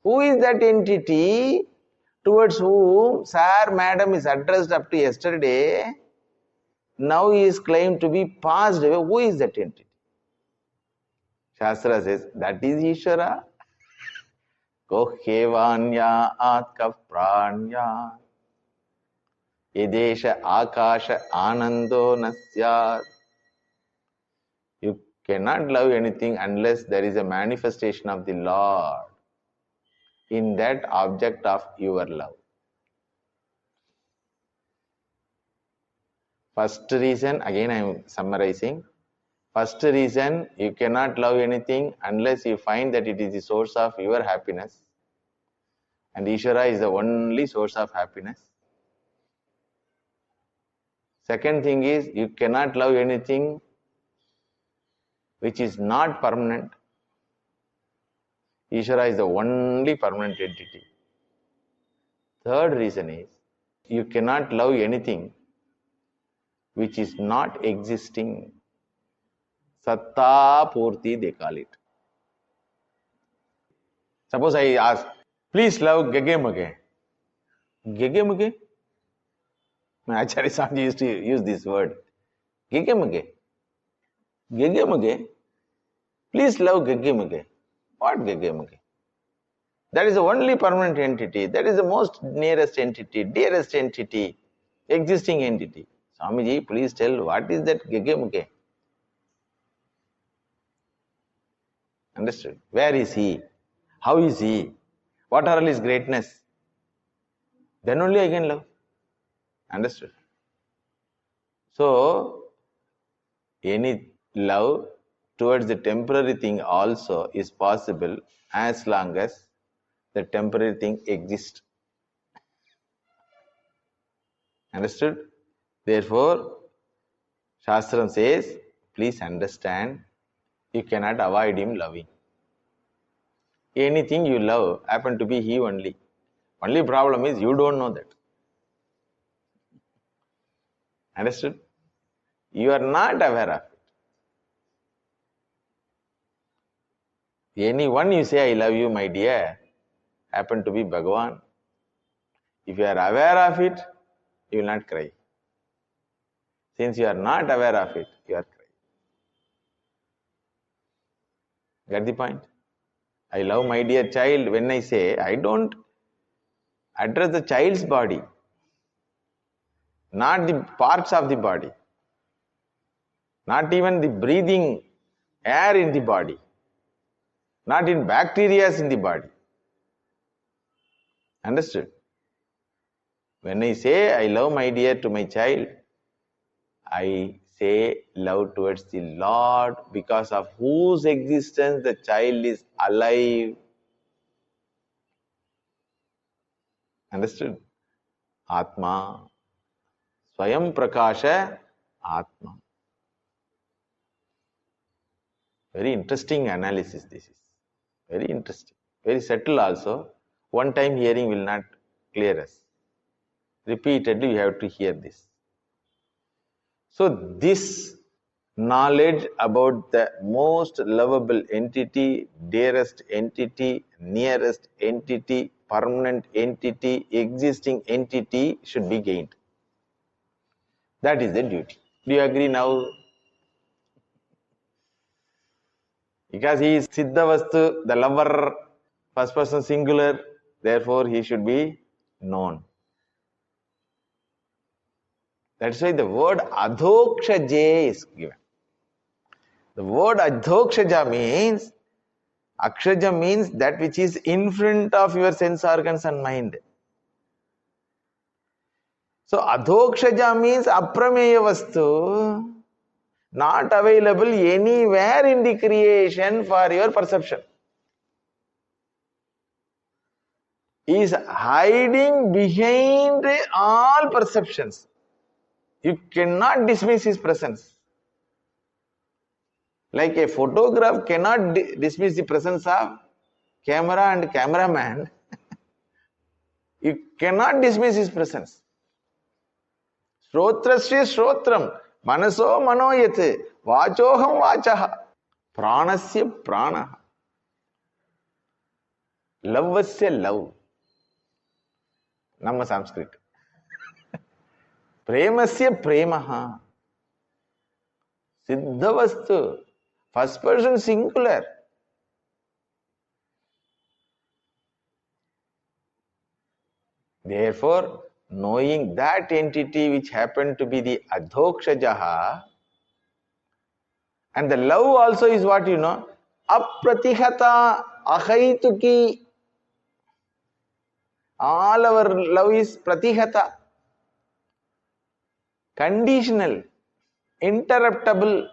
Who is that entity towards whom sir, madam is addressed up to yesterday? Now he is claimed to be passed away. Who is that entity? Shastra says, that is Ishvara. Kohevanya atka pranya yedesha akasha anando nasyat. You cannot love anything unless there is a manifestation of the Lord in that object of your love. First reason, again I am summarizing. First reason, you cannot love anything unless you find that it is the source of your happiness. And Ishvara is the only source of happiness. Second thing is, you cannot love anything which is not permanent. Ishvara is the only permanent entity. Third reason is, you cannot love anything which is not existing. Satta Purti, they call it. Suppose I ask, please love Gege Mage. Gege Mage? My Acharya Swami used to use this word. Gege Mage. Gege Mage. Please love Gege Mage. What Gege Mage? That is the only permanent entity. That is the most nearest entity, dearest entity, existing entity. Swamiji, please tell what is that Gege Mage? Understood? Where is he? How is he? What are all his greatness? Then only I can love. Understood? So, any love towards the temporary thing also is possible as long as the temporary thing exists. Understood? Therefore, Shastram says, please understand, you cannot avoid him loving. Anything you love happen to be he only. Only problem is you don't know that. Understood? You are not aware of it. Anyone you say, I love you, my dear, happen to be Bhagavan. If you are aware of it, you will not cry. Since you are not aware of it, you are crying. Get the point? I love my dear child. When I say, I don't address the child's body, not the parts of the body, not even the breathing air in the body, not in bacteria in the body. Understood? When I say, I love my dear to my child, I say love towards the Lord, because of whose existence the child is alive. Understood? Atma. Swayam Prakasha Atma. Very interesting analysis this is. Very interesting. Very subtle also. One time hearing will not clear us. Repeatedly you have to hear this. So this knowledge about the most lovable entity, dearest entity, nearest entity, permanent entity, existing entity should be gained. That is the duty. Do you agree now? Because he is Siddhavastu, the lover, first person singular, therefore he should be known. That's why the word Adhokshaje is given. The word Adhokshaja means, Akshaja means that which is in front of your sense organs and mind. So Adhokshaja means Aprameya Vastu, not available anywhere in the creation for your perception. He is hiding behind all perceptions. You cannot dismiss his presence. Like a photograph cannot dismiss the presence of camera and cameraman. You cannot dismiss his presence. Shrotrasya shrotram, manaso manoyate, vachoham vachaha, pranasya pranaha, lavasya love. Nama Sanskrit. Premasya premaha. Siddhavastu. First person singular. Therefore, knowing that entity which happened to be the Adhokshajaha, and the love also is what you know, Apratihata, Ahaituki. All our love is Pratihata. Conditional, interruptible,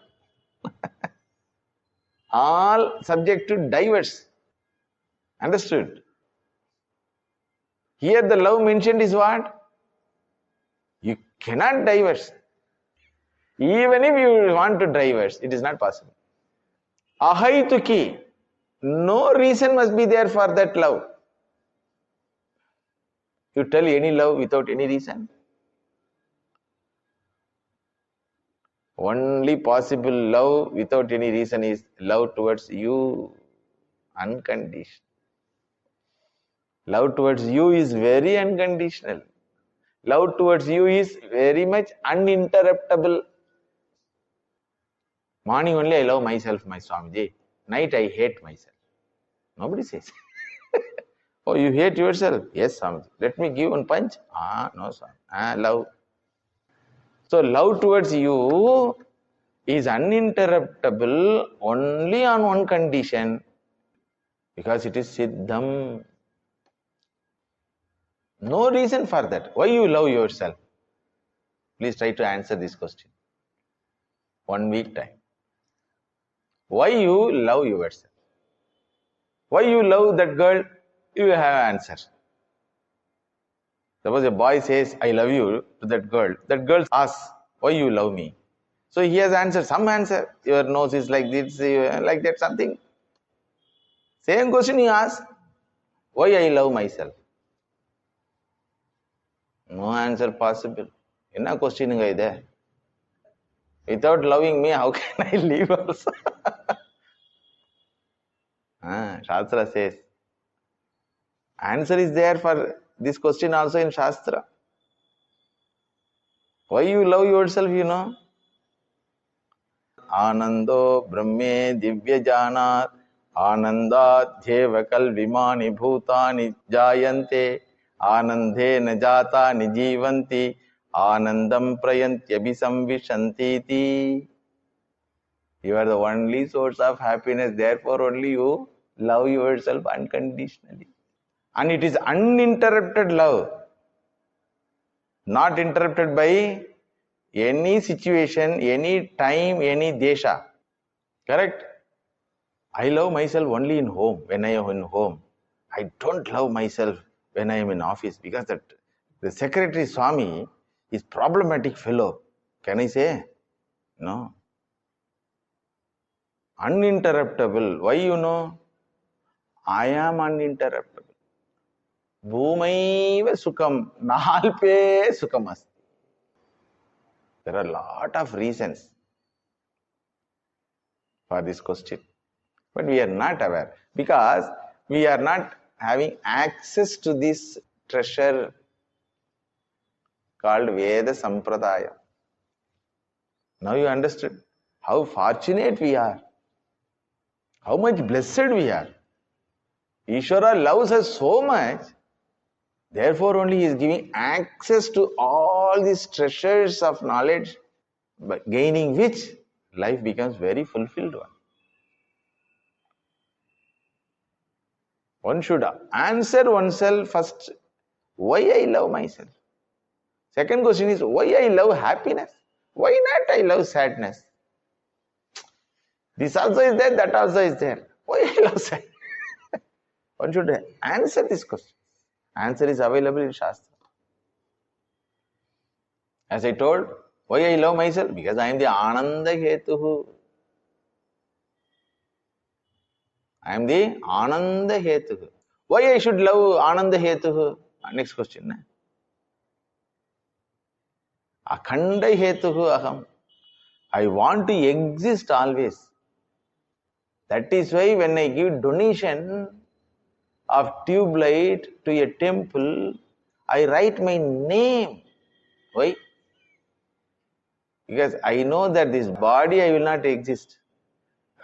all subject to diverse. Understood? Here the love mentioned is what? You cannot diverse. Even if you want to diverse, it is not possible. Ahaituki. No reason must be there for that love. You tell any love without any reason? Only possible love without any reason is love towards you, unconditional. Love towards you is very unconditional. Love towards you is very much uninterruptible. Morning only I love myself, my Swamiji. Night I hate myself. Nobody says. Oh, you hate yourself? Yes, Swamiji. Let me give one punch. No, Swamiji. Love. So love towards you is uninterruptible only on one condition, because it is Siddham. No reason for that. Why you love yourself? Please try to answer this question. 1 week time. Why you love yourself? Why you love that girl? You have answer. Suppose a boy says, I love you to that girl. That girl asks, why you love me? So he has answered some answer. Your nose is like this, like that, something. Same question he asks, why I love myself? No answer possible. Enna question is there? Without loving me, how can I live also? Shastra says. Answer is there for this question also in Shastra. Why you love yourself, you know? Anando Brahme Divya Janat Anandadhyeva Kalvimani Bhutani Jayante Anandhe Najata Nijivanti Anandam Prayantyabhisamvishantiti. You are the only source of happiness, therefore only you love yourself unconditionally. And it is uninterrupted love, not interrupted by any situation, any time, any desha. Correct? I love myself only in home, when I am in home. I don't love myself when I am in office, because the secretary Swami is problematic fellow. Can I say? No. Uninterruptible. Why you know? I am uninterruptible. Bhumaiva sukham, nalpe sukham asti. There are a lot of reasons for this question. But we are not aware, because we are not having access to this treasure called Veda Sampradaya. Now you understood how fortunate we are, how much blessed we are. Ishvara loves us so much, therefore only he is giving access to all these treasures of knowledge, by gaining which life becomes very fulfilled one. One should answer oneself first, why I love myself. Second question is, why I love happiness? Why not I love sadness? This also is there, that also is there. Why I love sadness? One should answer this question. Answer is available in Shastra. As I told, why I love myself? Because I am the Ananda Hetuhu. I am the Ananda Hetuhu. Why I should love Ananda Hetuhu? Next question. Akhanda Hetuhu Aham. I want to exist always. That is why when I give donation of tube light to a temple, I write my name. Why? Because I know that this body I will not exist.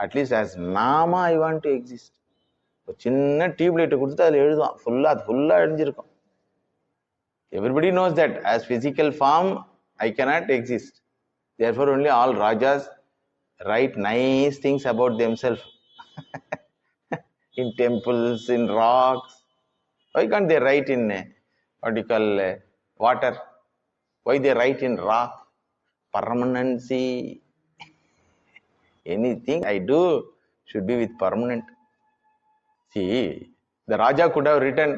At least as Nama I want to exist. சின்ன tube லைட்டை கொடுத்துட்டு அதில் எழுதுவான், ஃபுல்லாக எழுதியிருக்கும். Everybody knows that as physical form I cannot exist. Therefore only all Rajas write nice things about themselves in temples, in rocks. Why can't they write in what you call water? Why they write in rock? Permanency. Anything I do should be with permanent. See, the Raja could have written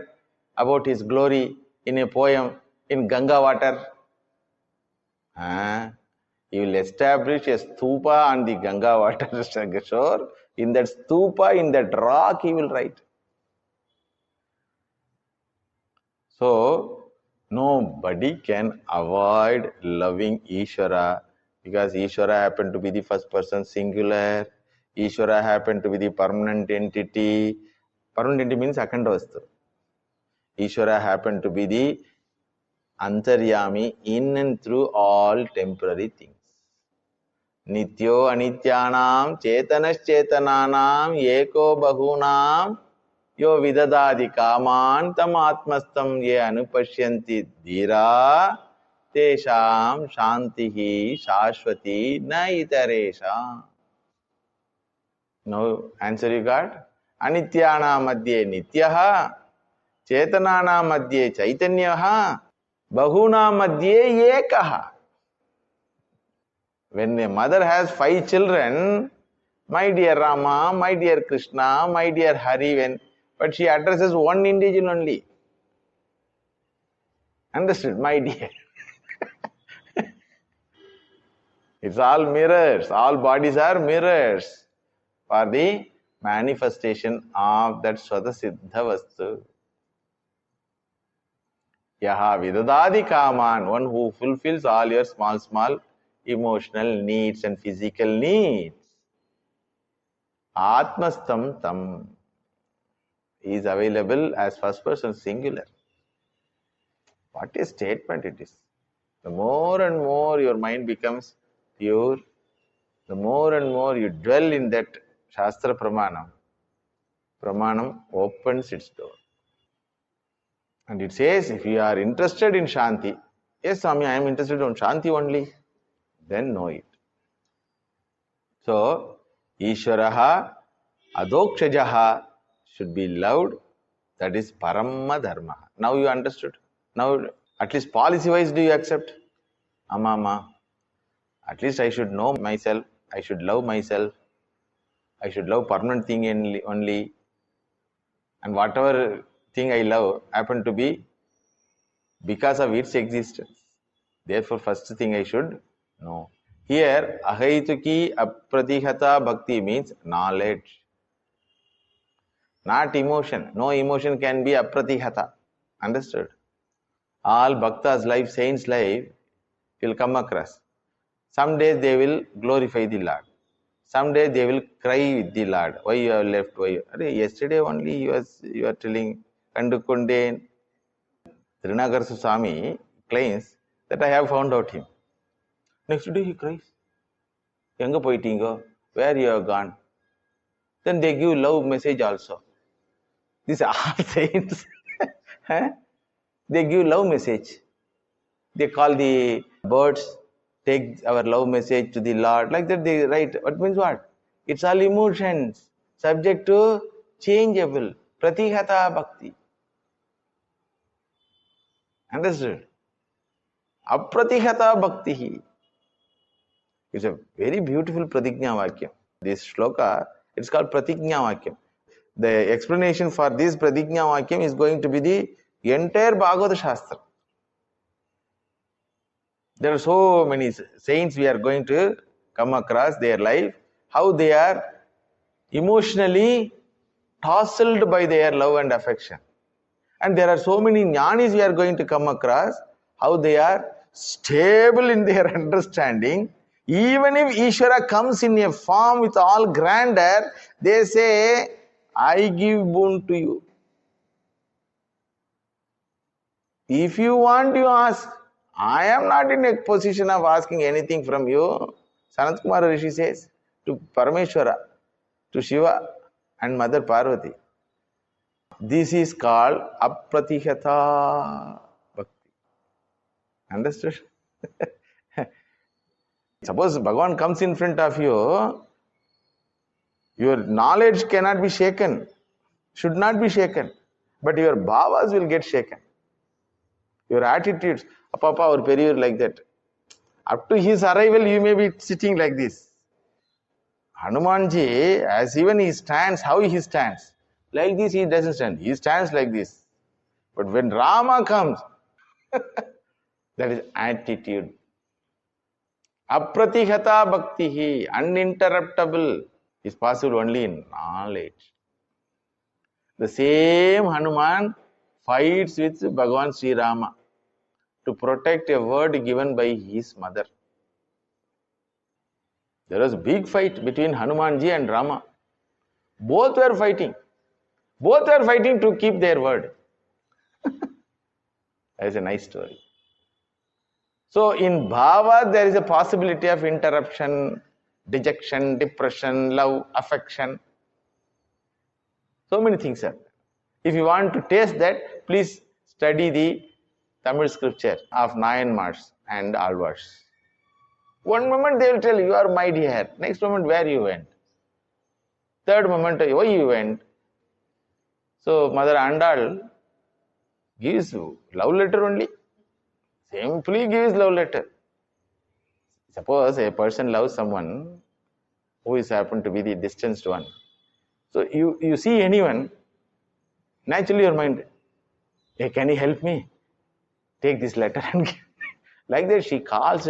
about his glory in a poem in Ganga water. He will establish a stupa on the Ganga water shore. In that stupa, in that rock, he will write. So, nobody can avoid loving Ishvara, because Ishvara happened to be the first person singular. Ishvara happened to be the permanent entity. Permanent entity means Akhanda Vastu. Ishvara happened to be the Antaryami in and through all temporary things. Nityo anityanam chetanaschethananam eko bahunam yo vidadadi kaman tam atmastam ye anupashyanti dhira tesham shantihi shashvati na itaresham. Now answer you got? Anityana madhye nityaha chetanana madhye chaitanyaha bahuna madhye ekaha. When a mother has 5 children, my dear Rama, my dear Krishna, my dear Hari, but she addresses one individual only. Understood, my dear? It's all mirrors. All bodies are mirrors for the manifestation of that Swata Siddha Vastu. Yaha vidadadi kaman, one who fulfills all your small emotional needs and physical needs. Atmastam tam. He is available as first person singular. What a statement it is. The more and more your mind becomes pure, the more and more you dwell in that Shastra Pramanam opens its door. And it says, if you are interested in Shanti, yes, Swami, I am interested in Shanti only, then know it. So, Ishvaraha Adokshajaha should be loved. That is Paramma Dharma. Now you understood. Now, at least policy-wise, do you accept? Amma, at least I should know myself. I should love myself. I should love permanent thing only. And whatever thing I love happen to be because of its existence. Therefore, first thing I should know. Here, Ahaituki Apratihata Bhakti means knowledge, not emotion. No emotion can be Apratihata. Understood? All Bhaktas' life, saints' life will come across. Some days they will glorify the Lord. Some days they will cry with the Lord. Why you have left? Why? Yesterday only you are telling Kandukunde. Trinagar Swami claims that I have found out him. Next day he cries. Enga poitingo? Where you have gone? Then they give love message also. These are all saints. They give love message. They call the birds, take our love message to the Lord. Like that they write. What means what? It's all emotions, subject to changeable. Pratihata bhakti. Understood? Apratihata bhakti. It's a very beautiful pratigna vakyam. This shloka, it's called pratigna vakyam. The explanation for this pratigna vakyam is going to be the entire Bhagavata Shastra. There are so many saints we are going to come across their life, how they are emotionally tousled by their love and affection. And there are so many jnanis we are going to come across, how they are stable in their understanding. Even if Ishvara comes in a form with all grandeur, they say, I give boon to you. If you want, you ask. I am not in a position of asking anything from you. Sanat Kumara Rishi says to Parameshwara, to Shiva and Mother Parvati. This is called Apratihata Bhakti. Understood? Suppose Bhagavan comes in front of you, your knowledge cannot be shaken, should not be shaken, but your bhavas will get shaken. Your attitudes, Papa or Periyur like that. Up to his arrival, you may be sitting like this. Hanumanji, as even he stands, how he stands? Like this he doesn't stand. He stands like this. But when Rama comes, that is attitude. Apratihata bhaktihi, uninterruptible, is possible only in knowledge. The same Hanuman fights with Bhagavan Sri Rama to protect a word given by his mother. There was a big fight between Hanumanji and Rama. Both were fighting. Both were fighting to keep their word. That is a nice story. So in bhava, there is a possibility of interruption, dejection, depression, love, affection. So many things are. If you want to taste that, please study the Tamil scripture of Nayanmars and Alvars. One moment they will tell you are my dear. Next moment where you went. Third moment why you went. So Mother Andal gives love letter only. Simply gives love letter. Suppose a person loves someone who is happened to be the distanced one. So you see anyone, naturally your mind, hey, can you help me? Take this letter and give. Like that she calls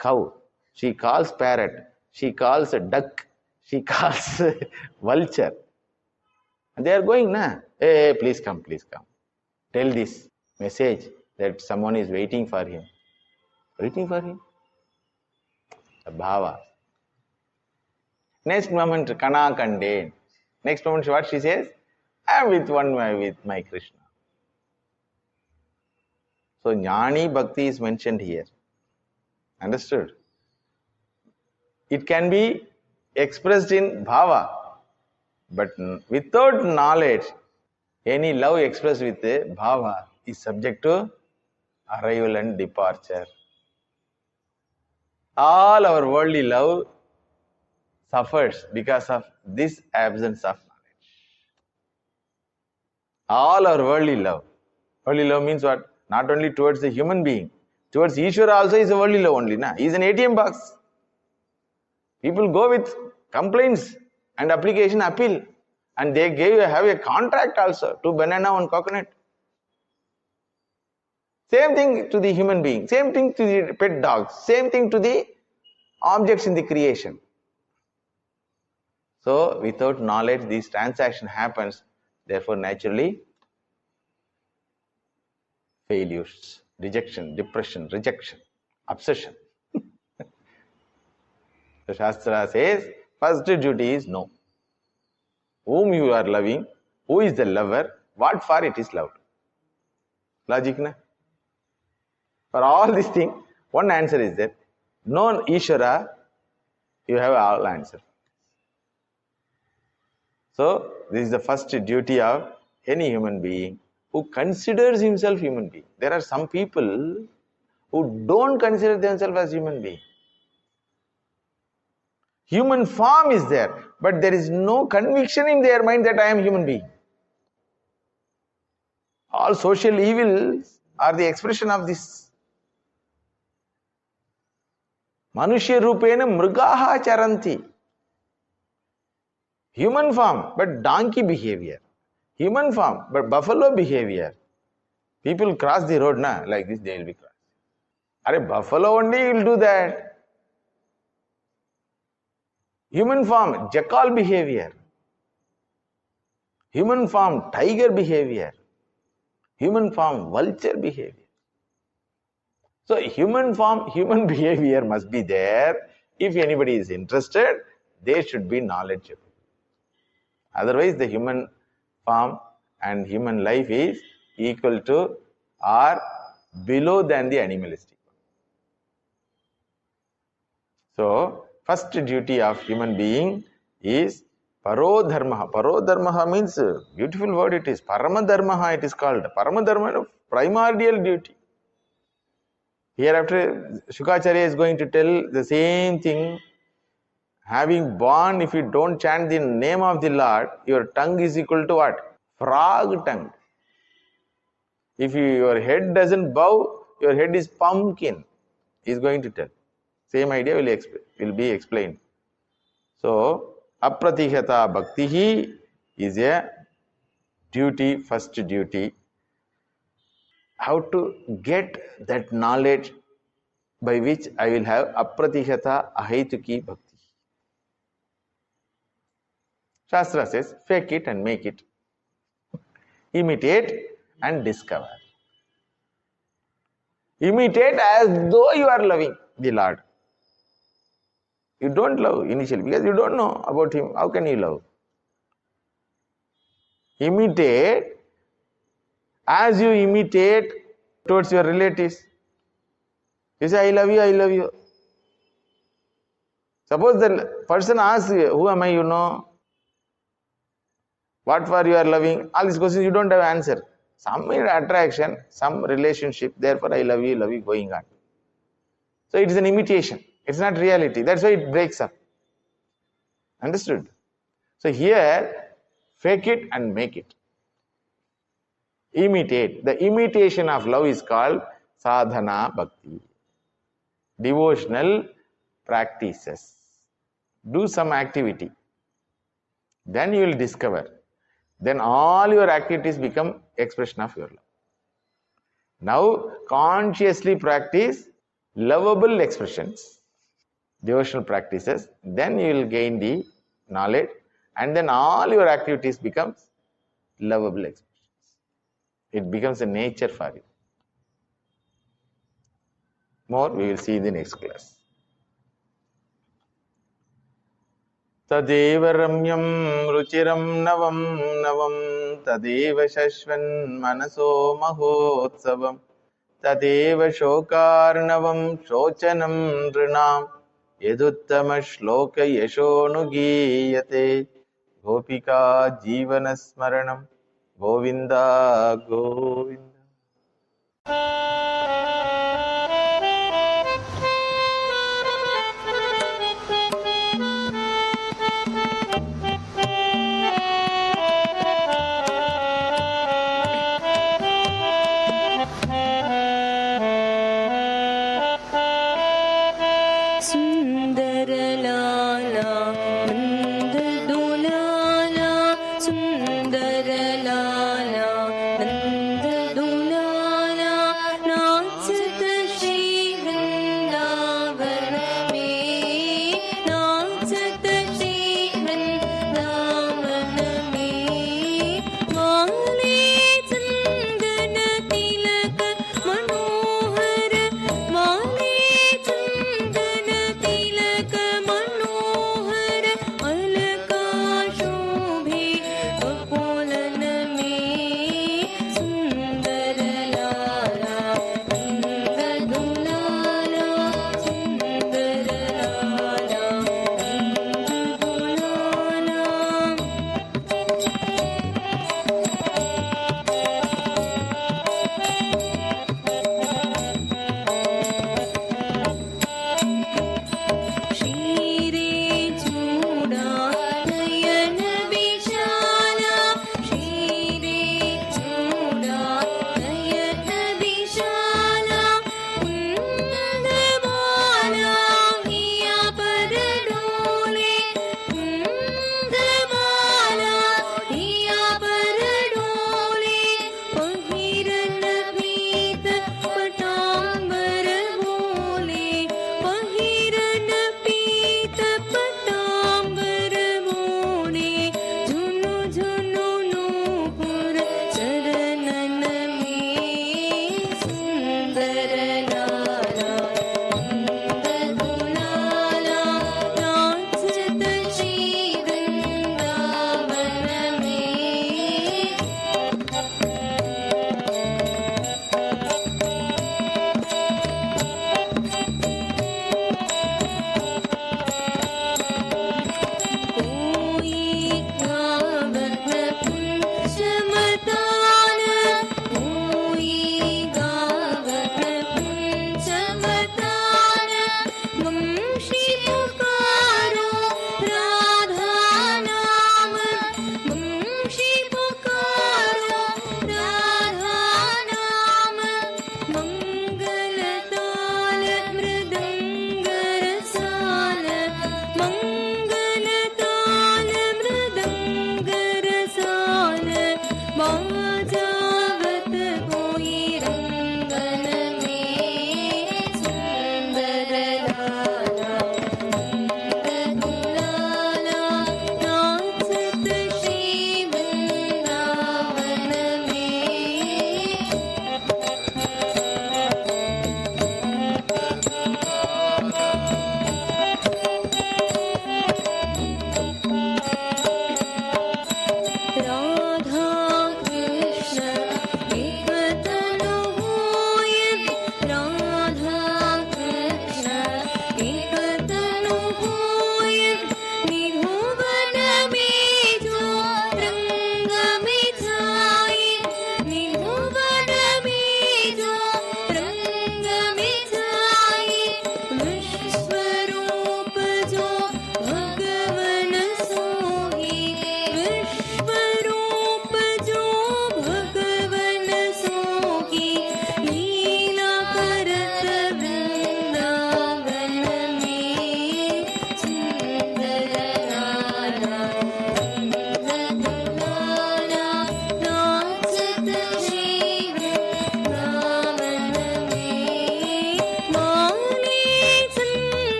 cow, she calls parrot, she calls a duck, she calls vulture. And they are going, na? Hey, please come, please come. Tell this message that someone is waiting for him. Waiting for him? The bhava. Next moment, kana kande. Next moment, what she says? I am with my Krishna. So Jnani Bhakti is mentioned here. Understood? It can be expressed in bhava, but without knowledge, any love expressed with bhava is subject to arrival and departure. All our worldly love suffers because of this absence of knowledge. All our worldly love. Worldly love means what? Not only towards the human being, towards Ishvara also is a worldly love only. He is an ATM box. People go with complaints and application appeal, and they have a contract also to banana and coconut. Same thing to the human being, same thing to the pet dogs, same thing to the objects in the creation. So without knowledge, this transaction happens. Therefore, naturally, failures, rejection, depression, rejection, obsession. The Shastra says, first duty is know. Whom you are loving, who is the lover, what for it is loved. Logic, na? For all these things, one answer is that, know Ishvara, you have all answer. So, this is the first duty of any human being who considers himself human being. There are some people who don't consider themselves as human being. Human form is there, but there is no conviction in their mind that I am human being. All social evils are the expression of this. Manushya rupena mrigaha charanti. Human form, but donkey behavior. Human form, but buffalo behavior. People cross the road, like this they will be crossed. Are buffalo only will do that. Human form, jackal behavior. Human form, tiger behavior. Human form, vulture behavior. So human form, human behavior must be there. If anybody is interested, they should be knowledgeable. Otherwise, the human form and human life is equal to or below than the animalistic. So, first duty of human being is parodharma. Parodharma means beautiful word it is. Paramadharma it is called. Paramadharma, primordial duty. Hereafter, Shukacharya is going to tell the same thing. Having born, if you don't chant the name of the Lord, your tongue is equal to what? Frog tongue. If your head doesn't bow, your head is pumpkin. He is going to tell. Same idea will be explained. So, apratihata bhakti is a duty, first duty. How to get that knowledge by which I will have apratihata ahaituki bhakti. Shastra says, fake it and make it. Imitate and discover. Imitate as though you are loving the Lord. You don't love initially because you don't know about Him. How can you love? Imitate as you imitate towards your relatives. You say, I love you, I love you. Suppose the person asks you, who am I, you know? What for you are loving? All these questions you don't have answer. Some attraction, some relationship, therefore I love you going on. So it is an imitation. It's not reality. That's why it breaks up. Understood? So here, fake it and make it. Imitate. The imitation of love is called sadhana bhakti. Devotional practices. Do some activity. Then you will discover. Then all your activities become expression of your love. Now consciously practice lovable expressions, devotional practices. Then you will gain the knowledge, and then all your activities becomes lovable expressions. It becomes a nature for you. More we will see in the next class. तदेव रम्यं रुचिरं नवं नवं तदेव शश्वन्मनसो महोत्सवम् तदेव शोकार्णवं शोचनं नृणां यदुत्तमश्लोकयशोऽनुगीयते गोपिका जीवनस्मरणं गोविन्द गोविन्द.